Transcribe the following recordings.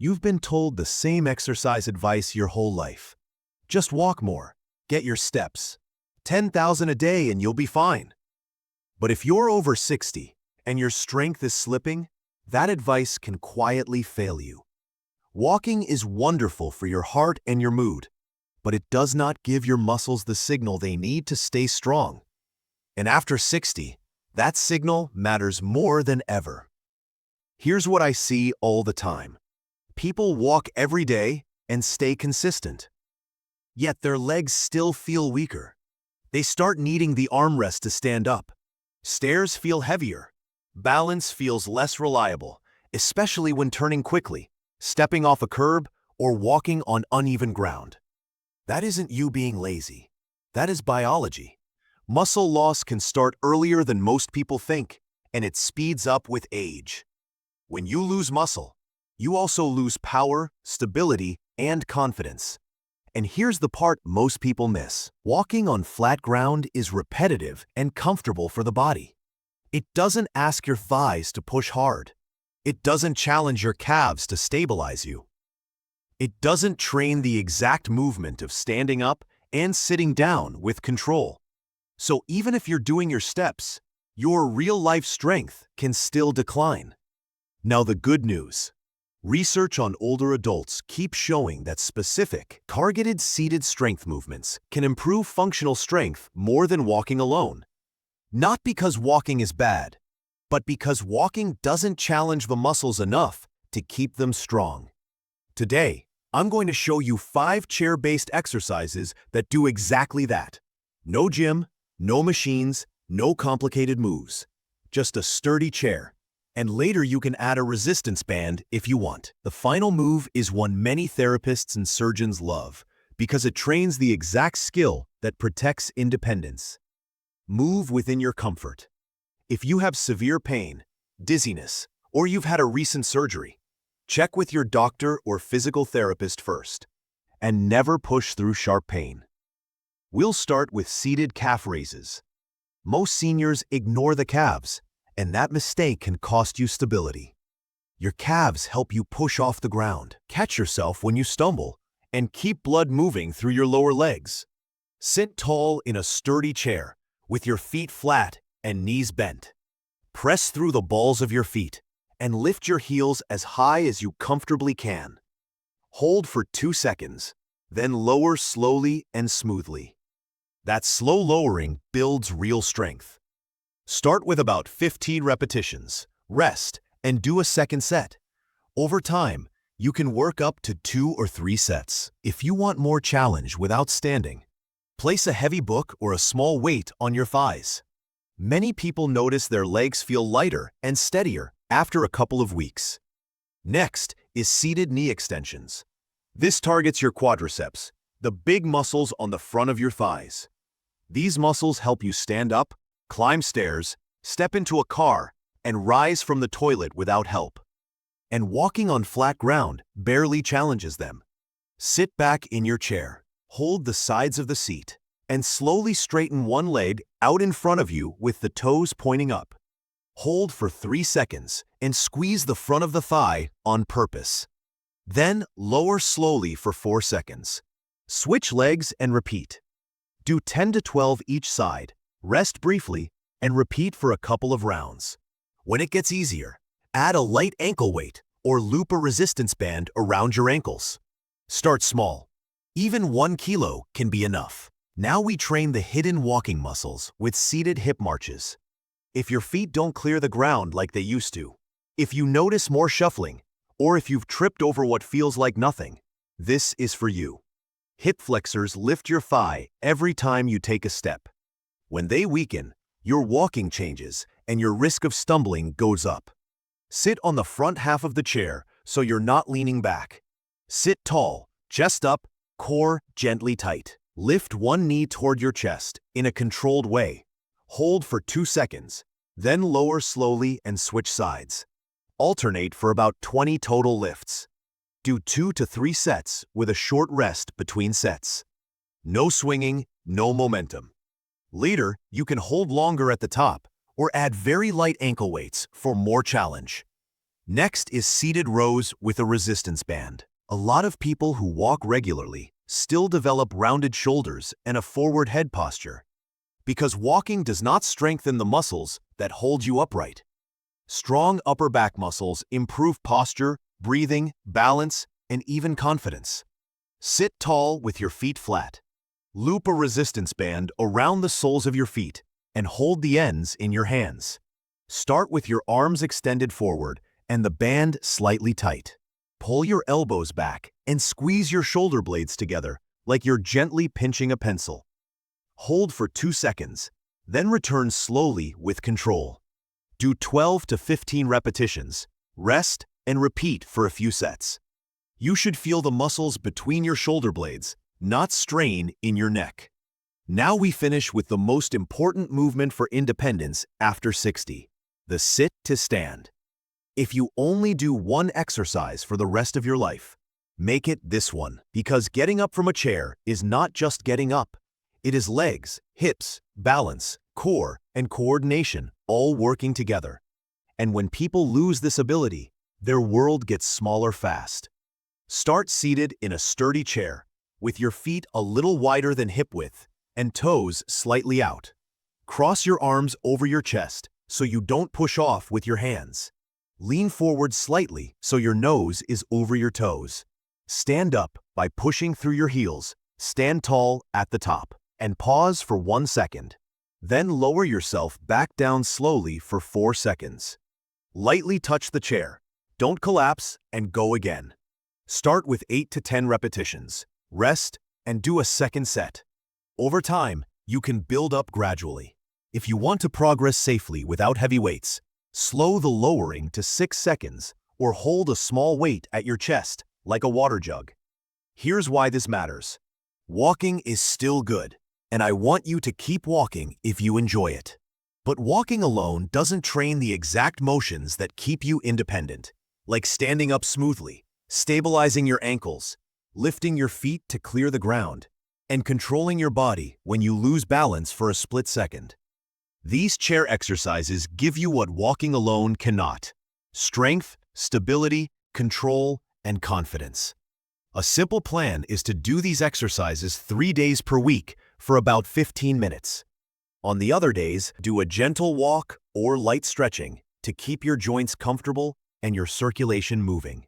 You've been told the same exercise advice your whole life. Just walk more, get your steps. 10,000 a day and you'll be fine. But if you're over 60 and your strength is slipping, that advice can quietly fail you. Walking is wonderful for your heart and your mood, but it does not give your muscles the signal they need to stay strong. And after 60, that signal matters more than ever. Here's what I see all the time. People walk every day and stay consistent. Yet their legs still feel weaker. They start needing the armrest to stand up. Stairs feel heavier. Balance feels less reliable, especially when turning quickly, stepping off a curb, or walking on uneven ground. That isn't you being lazy. That is biology. Muscle loss can start earlier than most people think, and it speeds up with age. When you lose muscle, you also lose power, stability, and confidence. And here's the part most people miss. Walking on flat ground is repetitive and comfortable for the body. It doesn't ask your thighs to push hard. It doesn't challenge your calves to stabilize you. It doesn't train the exact movement of standing up and sitting down with control. So even if you're doing your steps, your real-life strength can still decline. Now the good news. Research on older adults keeps showing that specific, targeted seated strength movements can improve functional strength more than walking alone. Not because walking is bad, but because walking doesn't challenge the muscles enough to keep them strong. Today, I'm going to show you 5 chair-based exercises that do exactly that. No gym, no machines, no complicated moves. Just a sturdy chair. And later you can add a resistance band if you want. The final move is one many therapists and surgeons love because it trains the exact skill that protects independence. Move within your comfort. If you have severe pain, dizziness, or you've had a recent surgery, check with your doctor or physical therapist first, and never push through sharp pain. We'll start with seated calf raises. Most seniors ignore the calves, and that mistake can cost you stability. Your calves help you push off the ground, catch yourself when you stumble, and keep blood moving through your lower legs. Sit tall in a sturdy chair, with your feet flat and knees bent. Press through the balls of your feet, and lift your heels as high as you comfortably can. Hold for 2 seconds, then lower slowly and smoothly. That slow lowering builds real strength. Start with about 15 repetitions, rest, and do a second set. Over time, you can work up to 2 or 3 sets. If you want more challenge without standing, place a heavy book or a small weight on your thighs. Many people notice their legs feel lighter and steadier after a couple of weeks. Next is seated knee extensions. This targets your quadriceps, the big muscles on the front of your thighs. These muscles help you stand up, climb stairs, step into a car, and rise from the toilet without help. And walking on flat ground barely challenges them. Sit back in your chair, hold the sides of the seat, and slowly straighten one leg out in front of you with the toes pointing up. Hold for 3 seconds and squeeze the front of the thigh on purpose. Then lower slowly for 4 seconds. Switch legs and repeat. Do 10 to 12 each side. Rest briefly, and repeat for a couple of rounds. When it gets easier, add a light ankle weight or loop a resistance band around your ankles. Start small. Even 1 kilo can be enough. Now we train the hidden walking muscles with seated hip marches. If your feet don't clear the ground like they used to, if you notice more shuffling, or if you've tripped over what feels like nothing, this is for you. Hip flexors lift your thigh every time you take a step. When they weaken, your walking changes and your risk of stumbling goes up. Sit on the front half of the chair so you're not leaning back. Sit tall, chest up, core gently tight. Lift one knee toward your chest in a controlled way. Hold for 2 seconds, then lower slowly and switch sides. Alternate for about 20 total lifts. Do 2 to 3 sets with a short rest between sets. No swinging, no momentum. Later, you can hold longer at the top or add very light ankle weights for more challenge. Next is seated rows with a resistance band. A lot of people who walk regularly still develop rounded shoulders and a forward head posture because walking does not strengthen the muscles that hold you upright. Strong upper back muscles improve posture, breathing, balance, and even confidence. Sit tall with your feet flat. Loop a resistance band around the soles of your feet and hold the ends in your hands. Start with your arms extended forward and the band slightly tight. Pull your elbows back and squeeze your shoulder blades together like you're gently pinching a pencil. Hold for 2 seconds, then return slowly with control. Do 12 to 15 repetitions, rest, and repeat for a few sets. You should feel the muscles between your shoulder blades, not strain in your neck. Now we finish with the most important movement for independence after 60, the sit to stand. If you only do one exercise for the rest of your life, make it this one, because getting up from a chair is not just getting up. It is legs, hips, balance, core, and coordination all working together. And when people lose this ability, their world gets smaller fast. Start seated in a sturdy chair, with your feet a little wider than hip width and toes slightly out. Cross your arms over your chest so you don't push off with your hands. Lean forward slightly so your nose is over your toes. Stand up by pushing through your heels. Stand tall at the top and pause for 1 second. Then lower yourself back down slowly for 4 seconds. Lightly touch the chair. Don't collapse and go again. Start with 8 to 10 repetitions. Rest and do a second set. Over time, you can build up gradually. If you want to progress safely without heavy weights, slow the lowering to 6 seconds or hold a small weight at your chest, like a water jug. Here's why this matters. Walking is still good, and I want you to keep walking if you enjoy it. But walking alone doesn't train the exact motions that keep you independent, like standing up smoothly, stabilizing your ankles, lifting your feet to clear the ground, and controlling your body when you lose balance for a split second. These chair exercises give you what walking alone cannot: strength, stability, control, and confidence. A simple plan is to do these exercises 3 days per week for about 15 minutes. On the other days, do a gentle walk or light stretching to keep your joints comfortable and your circulation moving.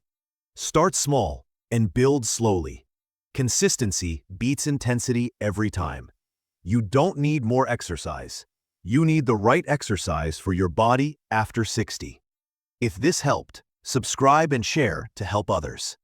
Start small and build slowly. Consistency beats intensity every time. You don't need more exercise. You need the right exercise for your body after 60. If this helped, subscribe and share to help others.